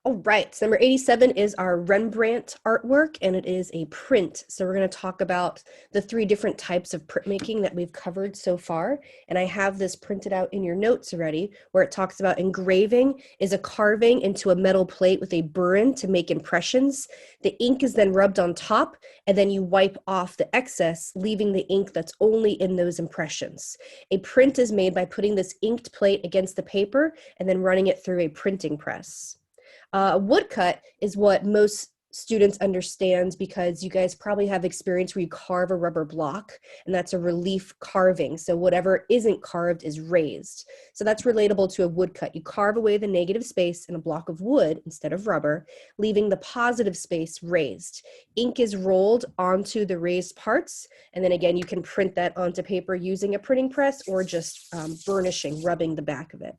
All right, so number 87 is our Rembrandt artwork, and it is a print. So we're going to talk about the 3 different types of printmaking that we've covered so far. And I have this printed out in your notes already, where it talks about engraving is a carving into a metal plate with a burin to make impressions. The ink is then rubbed on top, and then you wipe off the excess, leaving the ink that's only in those impressions. A print is made by putting this inked plate against the paper and then running it through a printing press. Woodcut is what most students understand because you guys probably have experience where you carve a rubber block, and that's a relief carving. So whatever isn't carved is raised. So that's relatable to a woodcut. You carve away the negative space in a block of wood instead of rubber, leaving the positive space raised. Ink is rolled onto the raised parts, and then again, you can print that onto paper using a printing press or just burnishing, rubbing the back of it.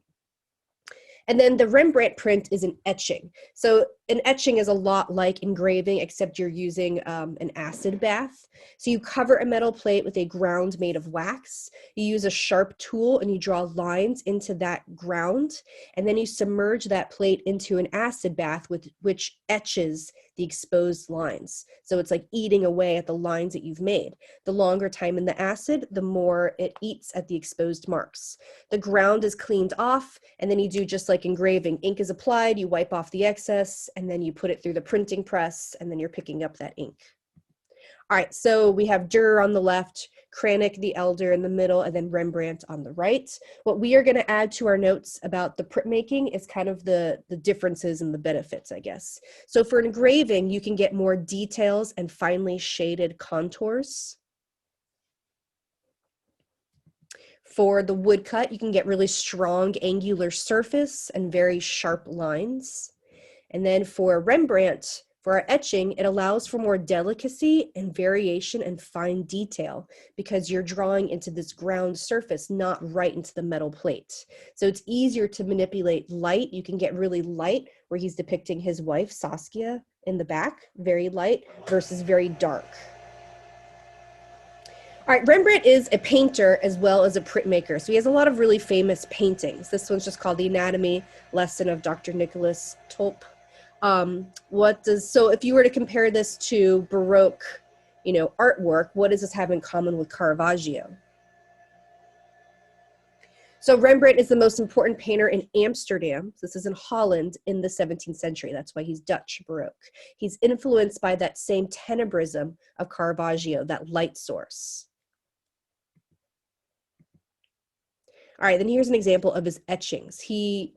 And then the Rembrandt print is an etching. So an etching is a lot like engraving, except you're using an acid bath. So you cover a metal plate with a ground made of wax. You use a sharp tool and you draw lines into that ground. And then you submerge that plate into an acid bath which etches the exposed lines. So it's like eating away at the lines that you've made. The longer time in the acid, the more it eats at the exposed marks. The ground is cleaned off, and then you do just like engraving. Ink is applied, you wipe off the excess, and then you put it through the printing press, and then you're picking up that ink. All right, so we have Dürer on the left, Kranich the Elder in the middle, and then Rembrandt on the right. What we are going to add to our notes about the printmaking is kind of the differences and the benefits, I guess. So for engraving, you can get more details and finely shaded contours. For the woodcut, you can get really strong angular surface and very sharp lines. And then for Rembrandt, for our etching, it allows for more delicacy and variation and fine detail because you're drawing into this ground surface, not right into the metal plate. So it's easier to manipulate light. You can get really light, where he's depicting his wife, Saskia, in the back, very light, versus very dark. All right, Rembrandt is a painter as well as a printmaker. So he has a lot of really famous paintings. This one's just called The Anatomy Lesson of Dr. Nicholas Tulp. So if you were to compare this to Baroque, artwork, what does this have in common with Caravaggio? So Rembrandt is the most important painter in Amsterdam. This is in Holland in the 17th century. That's why he's Dutch Baroque. He's influenced by that same tenebrism of Caravaggio, that light source. All right, then here's an example of his etchings. He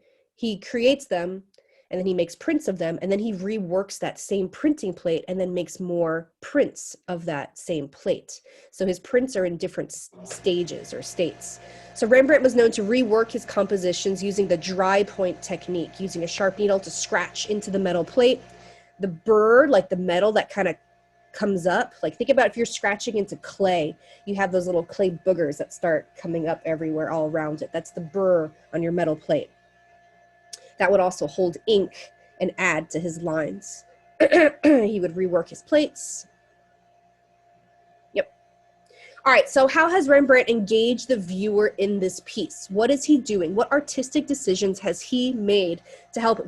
creates them, and then he makes prints of them, and then he reworks that same printing plate and then makes more prints of that same plate. So his prints are in different stages or states. So Rembrandt was known to rework his compositions using the dry point technique, using a sharp needle to scratch into the metal plate. The burr, like the metal that kind of comes up, like think about if you're scratching into clay, you have those little clay boogers that start coming up everywhere all around it. That's the burr on your metal plate. That would also hold ink and add to his lines. He would rework his plates. Yep. All right, so how has Rembrandt engaged the viewer in this piece? What is he doing? What artistic decisions has he made to help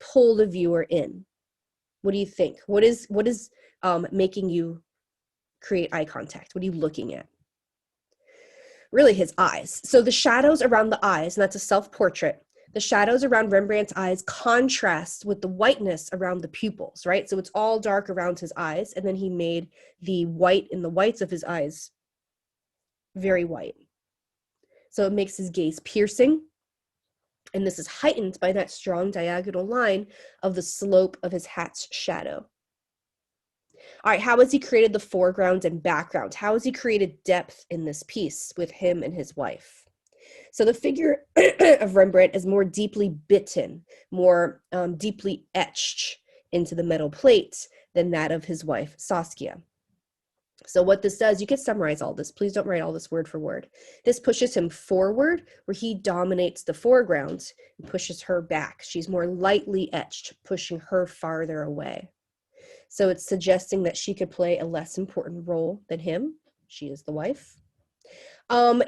pull the viewer in? What do you think? What is making you create eye contact? What are you looking at? Really his eyes. So the shadows around the eyes, and that's a self-portrait, the shadows around Rembrandt's eyes contrast with the whiteness around the pupils, right? So it's all dark around his eyes, and then he made the white in the whites of his eyes very white. So it makes his gaze piercing, and this is heightened by that strong diagonal line of the slope of his hat's shadow. All right, how has he created the foreground and background? How has he created depth in this piece with him and his wife? So the figure of Rembrandt is more deeply bitten, more deeply etched into the metal plate than that of his wife, Saskia. So what this does, you can summarize all this. Please don't write all this word for word. This pushes him forward, where he dominates the foreground and pushes her back. She's more lightly etched, pushing her farther away. So it's suggesting that she could play a less important role than him. She is the wife.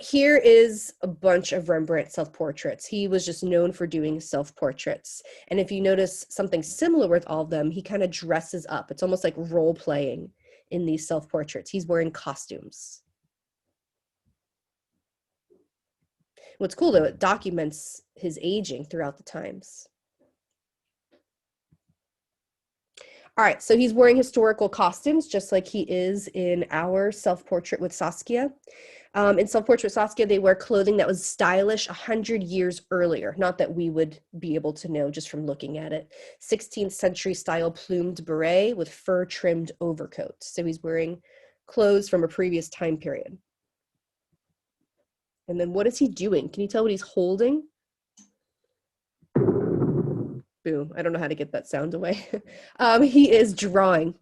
Here is a bunch of Rembrandt self-portraits. He was just known for doing self-portraits. And if you notice something similar with all of them, he kind of dresses up. It's almost like role-playing in these self-portraits. He's wearing costumes. What's cool though, it documents his aging throughout the times. All right, so he's wearing historical costumes just like he is in our self-portrait with Saskia. In Self-Portrait Saskia, they wear clothing that was stylish 100 years earlier. Not that we would be able to know just from looking at it. 16th century style plumed beret with fur trimmed overcoat. So he's wearing clothes from a previous time period. And then what is he doing? Can you tell what he's holding? Boom. I don't know how to get that sound away. He is drawing.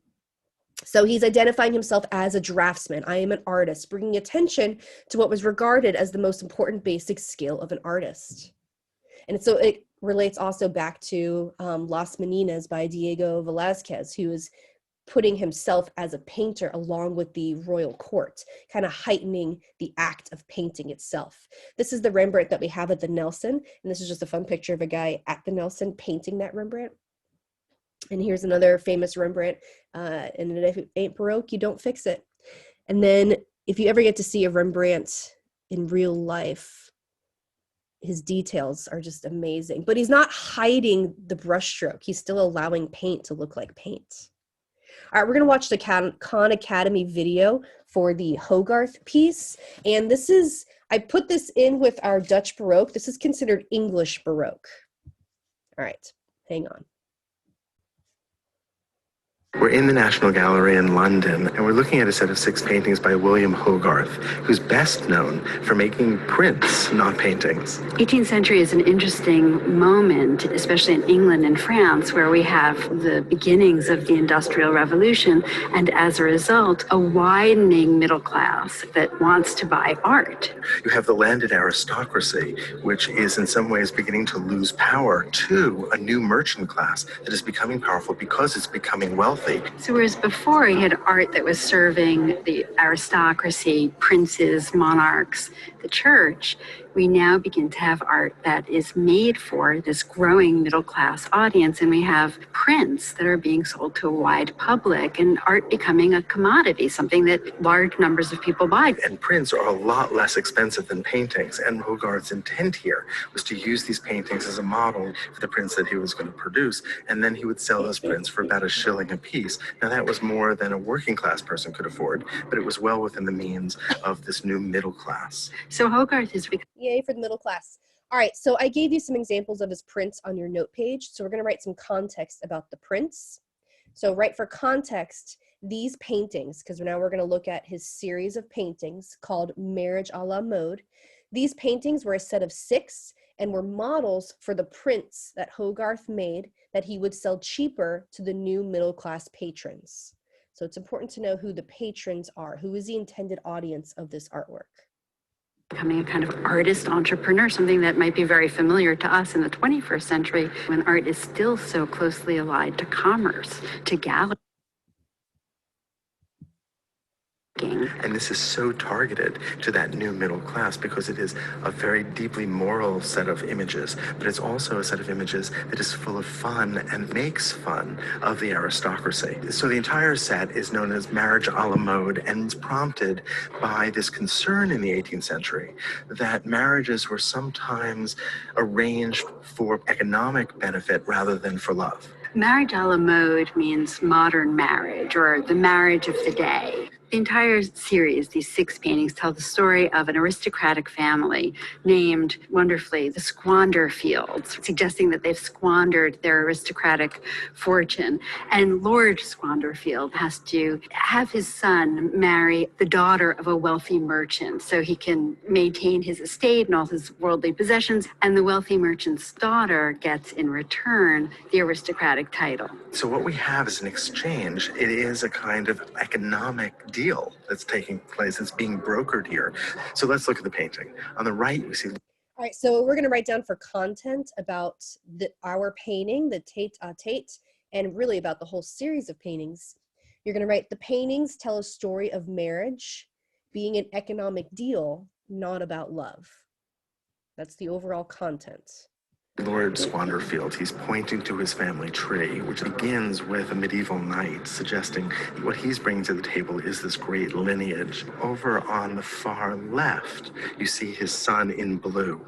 So he's identifying himself as a draftsman. I am an artist, bringing attention to what was regarded as the most important basic skill of an artist. And so it relates also back to Las Meninas by Diego Velázquez, who is putting himself as a painter along with the royal court, kind of heightening the act of painting itself. This is the Rembrandt that we have at the Nelson, and this is just a fun picture of a guy at the Nelson painting that Rembrandt. And here's another famous Rembrandt, and if it ain't Baroque, you don't fix it. And then if you ever get to see a Rembrandt in real life, his details are just amazing. But he's not hiding the brushstroke. He's still allowing paint to look like paint. All right, we're going to watch the Khan Academy video for the Hogarth piece. And this is, I put this in with our Dutch Baroque. This is considered English Baroque. All right, hang on. We're in the National Gallery in London, and we're looking at a set of 6 paintings by William Hogarth, who's best known for making prints, not paintings. 18th century is an interesting moment, especially in England and France, where we have the beginnings of the Industrial Revolution, and as a result, a widening middle class that wants to buy art. You have the landed aristocracy, which is in some ways beginning to lose power to a new merchant class that is becoming powerful because it's becoming wealthy. So whereas before you had art that was serving the aristocracy, princes, monarchs, the church, we now begin to have art that is made for this growing middle class audience, and we have prints that are being sold to a wide public, and art becoming a commodity, something that large numbers of people buy. And prints are a lot less expensive than paintings, and Hogarth's intent here was to use these paintings as a model for the prints that he was going to produce, and then he would sell those prints for about $1 a piece. Now that was more than a working class person could afford, but it was well within the means of this new middle class. So Hogarth is becoming... Yay for the middle class. All right, so I gave you some examples of his prints on your note page. So we're going to write some context about the prints. So right for context, these paintings, because now we're going to look at his series of paintings called Marriage a la Mode. These paintings were a set of 6 and were models for the prints that Hogarth made that he would sell cheaper to the new middle class patrons. So it's important to know who the patrons are, who is the intended audience of this artwork. Becoming a kind of artist entrepreneur, something that might be very familiar to us in the 21st century when art is still so closely allied to commerce, to gallery. And this is so targeted to that new middle class because it is a very deeply moral set of images, but it's also a set of images that is full of fun and makes fun of the aristocracy. So the entire set is known as Marriage a la Mode, and it's prompted by this concern in the 18th century that marriages were sometimes arranged for economic benefit rather than for love. Marriage a la Mode means modern marriage, or the marriage of the day. The entire series, these 6 paintings, tell the story of an aristocratic family named, wonderfully, the Squanderfields, suggesting that they've squandered their aristocratic fortune. And Lord Squanderfield has to have his son marry the daughter of a wealthy merchant so he can maintain his estate and all his worldly possessions. And the wealthy merchant's daughter gets, in return, the aristocratic title. So what we have is an exchange. It is a kind of economic deal that's taking place. It's being brokered here. So let's look at the painting. On the right, we see... All right, so we're going to write down for content about our painting, the Tate, and really about the whole series of paintings. You're going to write, the paintings tell a story of marriage being an economic deal not about love. That's the overall content. Lord Squanderfield, he's pointing to his family tree, which begins with a medieval knight, suggesting what he's bringing to the table is this great lineage. Over on the far left, you see his son in blue,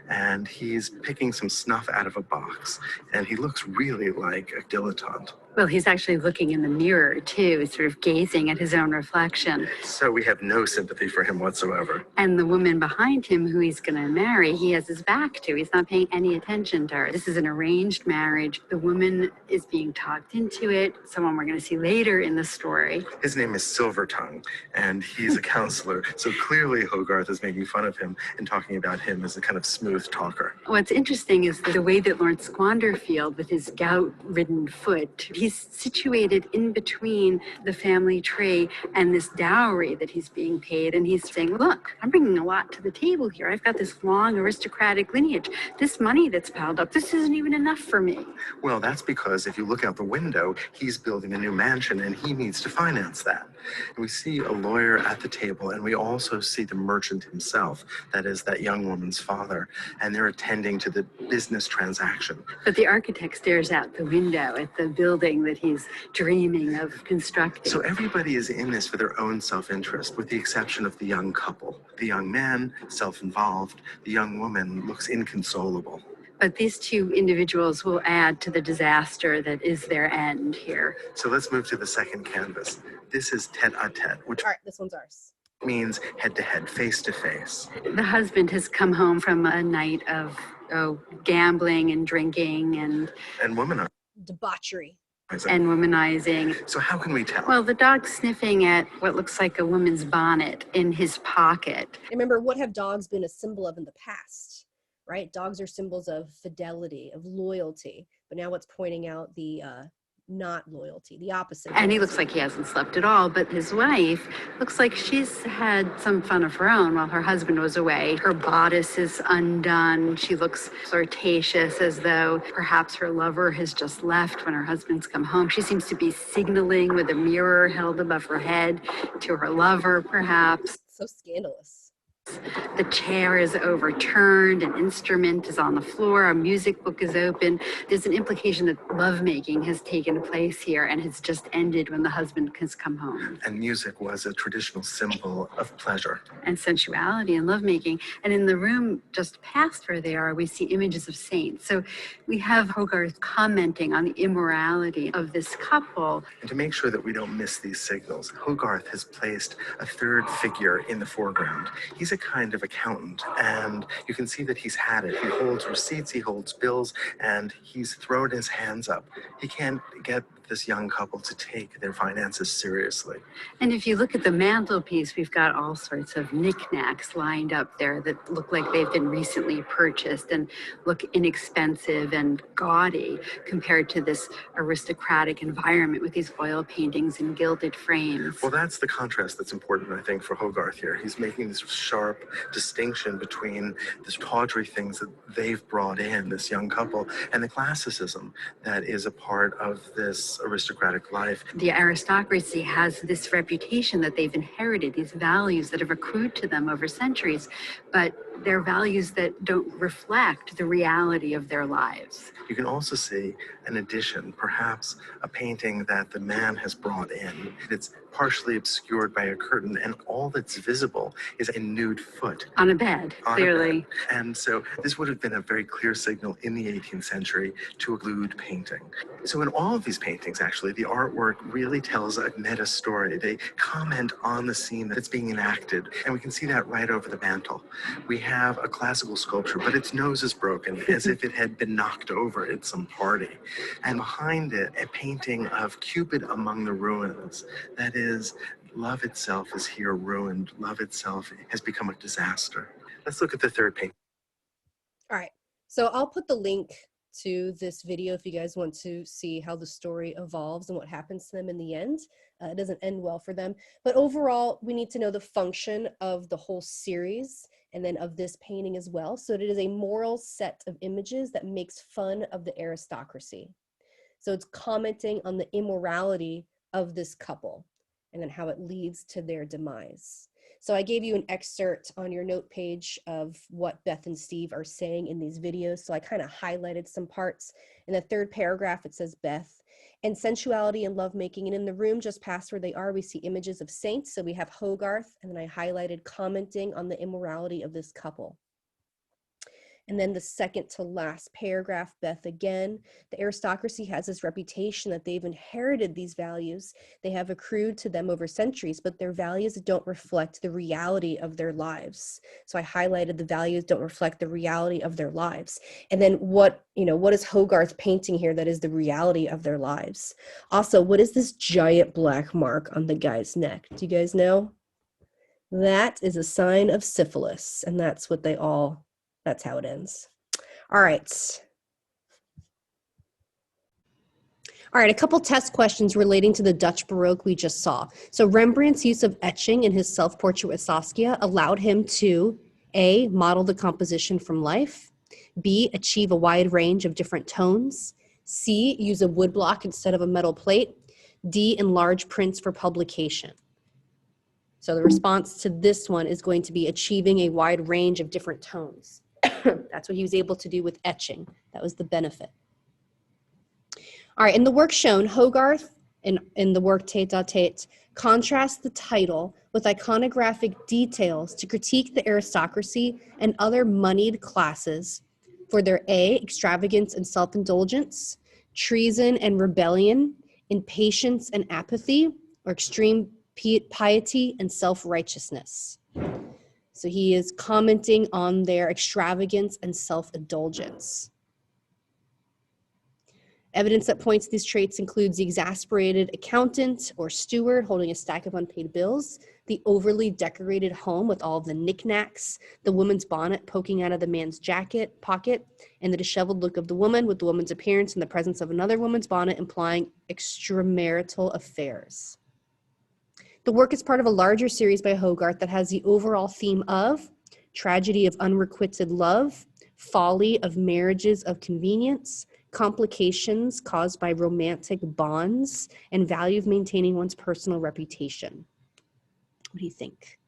and he's picking some snuff out of a box, and he looks really like a dilettante. Well, he's actually looking in the mirror, too, sort of gazing at his own reflection. So we have no sympathy for him whatsoever. And the woman behind him, who he's going to marry, he has his back to. He's not paying any attention to her. This is an arranged marriage. The woman is being talked into it, someone we're going to see later in the story. His name is Silvertongue, and he's a counselor. So clearly Hogarth is making fun of him and talking about him as a kind of smooth talker. What's interesting is the way that Lord Squanderfield, with his gout-ridden foot, he's situated in between the family tree and this dowry that he's being paid. And he's saying, look, I'm bringing a lot to the table here. I've got this long aristocratic lineage. This money that's piled up, this isn't even enough for me. Well, that's because if you look out the window, he's building a new mansion and he needs to finance that. And we see a lawyer at the table, and we also see the merchant himself, that is that young woman's father, and they're attending to the business transaction. But the architect stares out the window at the building that he's dreaming of constructing. So everybody is in this for their own self-interest, with the exception of the young couple. The young man, self-involved. The young woman looks inconsolable. But these two individuals will add to the disaster that is their end here. So let's move to the second canvas. This is tete-a-tete, which All right, this one's ours. means head-to-head, face-to-face. The husband has come home from a night of gambling and drinking and And Debauchery. womanizing. So how can we tell? Well, the dog's sniffing at what looks like a woman's bonnet in his pocket. Remember, what have dogs been a symbol of in the past, right? Dogs are symbols of fidelity, of loyalty. But now it's pointing out the not loyalty, the opposite. And he looks like he hasn't slept at all, but his wife looks like she's had some fun of her own while her husband was away. Her bodice is undone. She looks flirtatious, as though perhaps her lover has just left when her husband's come home. She seems to be signaling with a mirror held above her head to her lover, perhaps. So scandalous. The chair is overturned, an instrument is on the floor, a music book is open. There's an implication that lovemaking has taken place here and has just ended when the husband has come home. And music was a traditional symbol of pleasure. And sensuality and lovemaking. And in the room just past where they are, we see images of saints. So we have Hogarth commenting on the immorality of this couple. And to make sure that we don't miss these signals, Hogarth has placed a third figure in the foreground. He's a kind of accountant, and you can see that he's had it. He holds receipts, he holds bills, and he's thrown his hands up. He can't get this young couple to take their finances seriously. And if you look at the mantelpiece, we've got all sorts of knickknacks lined up there that look like they've been recently purchased and look inexpensive and gaudy compared to this aristocratic environment with these oil paintings and gilded frames. Well, that's the contrast that's important, I think, for Hogarth here. He's making this sharp distinction between the tawdry things that they've brought in, this young couple, and the classicism that is a part of this aristocratic life. The aristocracy has this reputation that they've inherited, these values that have accrued to them over centuries, but they're values that don't reflect the reality of their lives. You can also see an addition, perhaps a painting that the man has brought in. It's partially obscured by a curtain, and all that's visible is a nude foot. On a bed, clearly. And so this would have been a very clear signal in the 18th century to a lewd painting. So in all of these paintings, actually, the artwork really tells a meta story. They comment on the scene that's being enacted, and we can see that right over the mantel. We have a classical sculpture, but its nose is broken, as if it had been knocked over at some party. And behind it, a painting of Cupid among the ruins. That is, love itself is here ruined. Love itself has become a disaster. Let's look at the third painting. All right, so I'll put the link to this video if you guys want to see how the story evolves and what happens to them in the end. It doesn't end well for them, but overall we need to know the function of the whole series and then of this painting as well. So it is a moral set of images that makes fun of the aristocracy. So it's commenting on the immorality of this couple and then how it leads to their demise. So I gave you an excerpt on your note page of what Beth and Steve are saying in these videos. So I kind of highlighted some parts. In the third paragraph, it says Beth, and sensuality and lovemaking. And in the room just past where they are, we see images of saints. So we have Hogarth, and then I highlighted commenting on the immorality of this couple. And then the second to last paragraph, Beth again, the aristocracy has this reputation that they've inherited these values. They have accrued to them over centuries, but their values don't reflect the reality of their lives. So I highlighted the values don't reflect the reality of their lives. And then what is Hogarth painting here that is the reality of their lives? Also, what is this giant black mark on the guy's neck? Do you guys know? That is a sign of syphilis, and that's how it ends. All right. A couple test questions relating to the Dutch Baroque we just saw. So Rembrandt's use of etching in his self-portrait with Saskia allowed him to A, model the composition from life, B, achieve a wide range of different tones, C, use a wood block instead of a metal plate, D, enlarge prints for publication. So the response to this one is going to be achieving a wide range of different tones. That's what he was able to do with etching. That was the benefit. All right, in the work shown, Hogarth, in the work Tête à Tête, contrasts the title with iconographic details to critique the aristocracy and other moneyed classes for their A, extravagance and self-indulgence, treason and rebellion, impatience and apathy, or extreme piety and self-righteousness. So he is commenting on their extravagance and self-indulgence. Evidence that points to these traits includes the exasperated accountant or steward holding a stack of unpaid bills, the overly decorated home with all of the knickknacks, the woman's bonnet poking out of the man's jacket pocket, and the disheveled look of the woman with the woman's appearance in the presence of another woman's bonnet implying extramarital affairs. The work is part of a larger series by Hogarth that has the overall theme of tragedy of unrequited love, folly of marriages of convenience, complications caused by romantic bonds, and value of maintaining one's personal reputation. What do you think?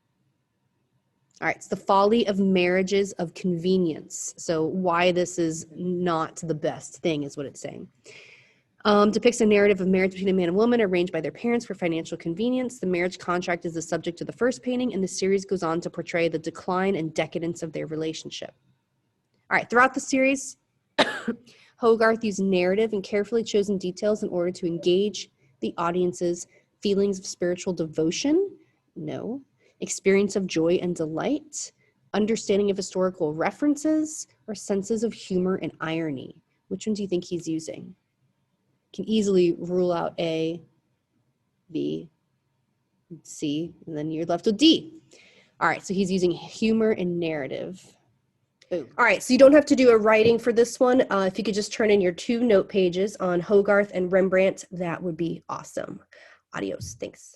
All right, it's the folly of marriages of convenience. So why this is not the best thing is what it's saying. Depicts a narrative of marriage between a man and woman arranged by their parents for financial convenience. The marriage contract is the subject of the first painting, and the series goes on to portray the decline and decadence of their relationship. All right, throughout the series, Hogarth used narrative and carefully chosen details in order to engage the audience's feelings of spiritual devotion, no, experience of joy and delight, understanding of historical references, or senses of humor and irony. Which one do you think he's using? Can easily rule out A, B, C, and then you're left with D. All right, so he's using humor and narrative. Boom. All right, so you don't have to do a writing for this one. If you could just turn in your 2 note pages on Hogarth and Rembrandt, that would be awesome. Adios, thanks.